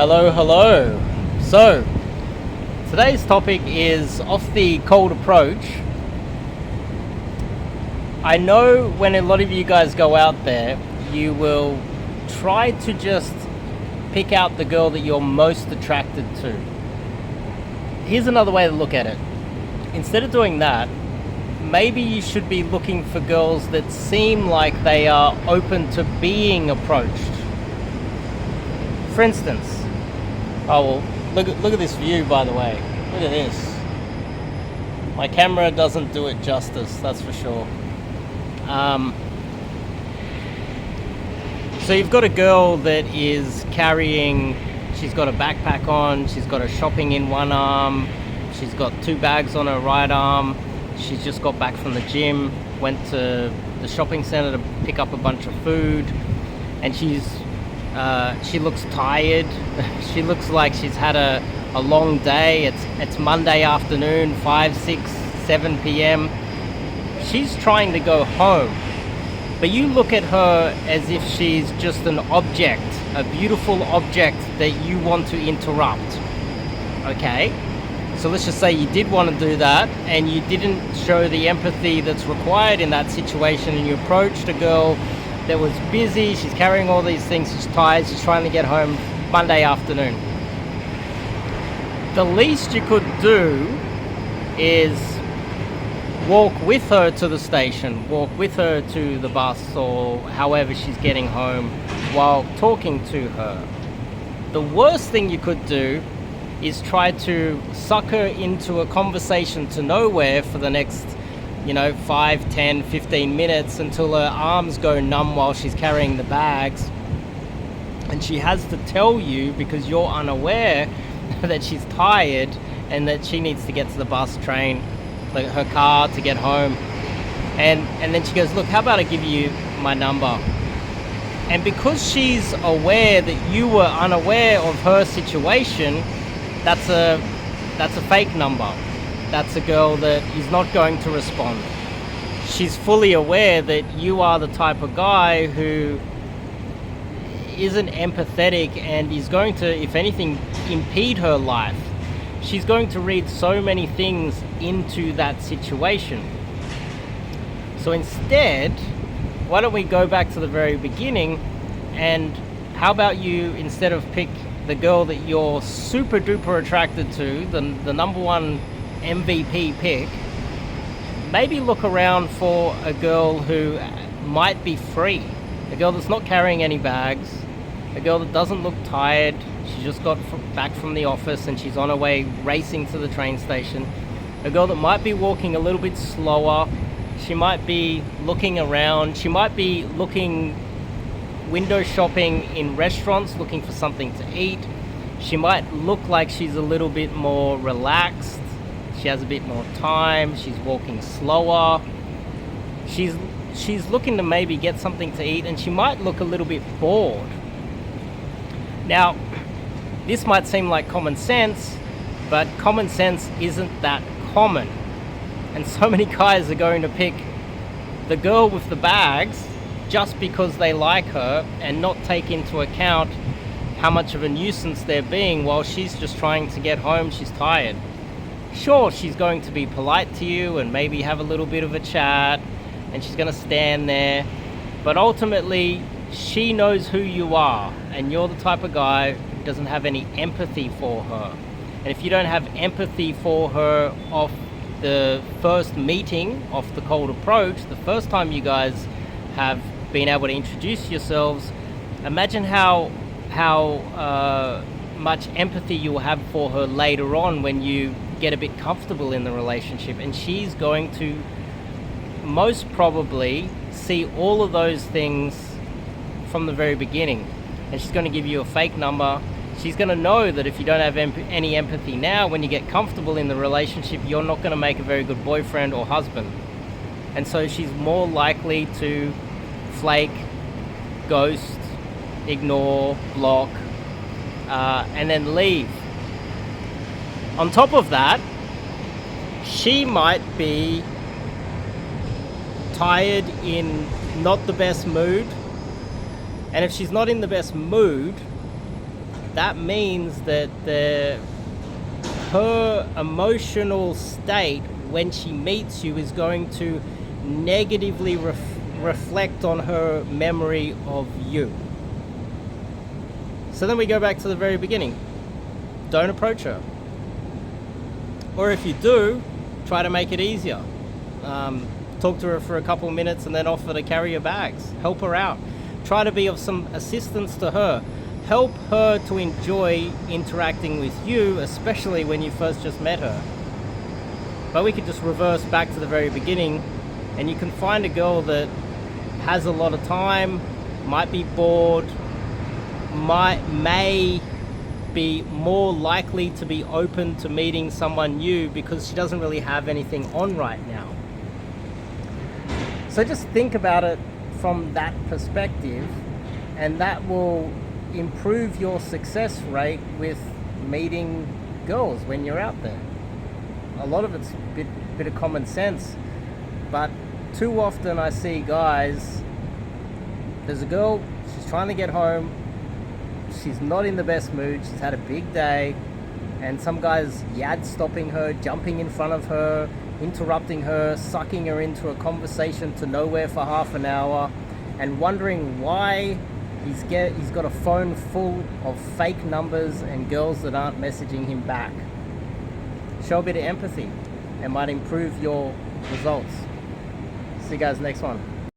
Hello, hello. So, today's topic is off the cold approach. I know when a lot of you guys go out there, you will try to just pick out the girl that you're most attracted to. Here's another way to look at it. Instead of doing that, maybe you should be looking for girls that seem like they are open to being approached. For instance, oh well, look at this view, by the way. Look at this. My camera doesn't do it justice, that's for sure. So you've got a girl that is carrying, she's got a backpack on, she's got her shopping in one arm, she's got 2 bags on her right arm, she's just got back from the gym, went to the shopping center to pick up a bunch of food, and she looks tired. She looks like she's had a long day. It's Monday afternoon, 5, 6, 7 p.m. She's trying to go home. But you look at her as if she's just an object, a beautiful object that you want to interrupt. Okay? So let's just say you did want to do that and you didn't show the empathy that's required in that situation, and you approached a girl that was busy, she's carrying all these things, she's tired, she's trying to get home Monday afternoon. The least you could do is walk with her to the station, walk with her to the bus or however she's getting home while talking to her. The worst thing you could do is try to suck her into a conversation to nowhere for the next 5, 10, 15 minutes until her arms go numb while she's carrying the bags, and she has to tell you, because you're unaware, that she's tired and that she needs to get to the bus, train, her car to get home, and then she goes, look, how about I give you my number? And because she's aware that you were unaware of her situation, that's a fake number. That's a girl that is not going to respond. She's fully aware that you are the type of guy who isn't empathetic and is going to, if anything, impede her life. She's going to read so many things into that situation. So instead, why don't we go back to the very beginning, and how about you, instead of pick the girl that you're super duper attracted to, the number one MVP pick, maybe look around for a girl who might be free, a girl that's not carrying any bags, a girl that doesn't look tired, she just got back from the office and she's on her way racing to the train station, a girl that might be walking a little bit slower, she might be looking around, she might be looking window shopping in restaurants, looking for something to eat, she might look like she's a little bit more relaxed, she has a bit more time, she's walking slower, she's looking to maybe get something to eat, and she might look a little bit bored. Now, this might seem like common sense, but common sense isn't that common. And so many guys are going to pick the girl with the bags just because they like her and not take into account how much of a nuisance they're being while she's just trying to get home, she's tired. Sure, she's going to be polite to you and maybe have a little bit of a chat, and she's going to stand there, but ultimately she knows who you are, and you're the type of guy who doesn't have any empathy for her. And if you don't have empathy for her off the first meeting, off the cold approach, the first time you guys have been able to introduce yourselves, imagine how much empathy you'll have for her later on when you get a bit comfortable in the relationship. And she's going to most probably see all of those things from the very beginning, and she's going to give you a fake number. She's going to know that if you don't have any empathy now, when you get comfortable in the relationship, you're not going to make a very good boyfriend or husband. And so she's more likely to flake, ghost, ignore, block, and then leave. On top of that, she might be tired, in not the best mood, and if she's not in the best mood, that means that her emotional state when she meets you is going to negatively reflect on her memory of you. So then we go back to the very beginning. Don't approach her. Or if you do, try to make it easier. Talk to her for a couple of minutes and then offer to carry your bags. Help her out. Try to be of some assistance to her. Help her to enjoy interacting with you, especially when you first just met her. But we could just reverse back to the very beginning, and you can find a girl that has a lot of time, might be bored, may be more likely to be open to meeting someone new because she doesn't really have anything on right now. So just think about it from that perspective, and that will improve your success rate with meeting girls when you're out there. A lot of it's a bit of common sense, but too often I see guys, there's a girl, she's trying to get home, she's not in the best mood, she's had a big day, and some guy's stopping her, jumping in front of her, interrupting her, sucking her into a conversation to nowhere for half an hour, and wondering why he's got a phone full of fake numbers and girls that aren't messaging him back. Show a bit of empathy. It might improve your results. See you guys next one.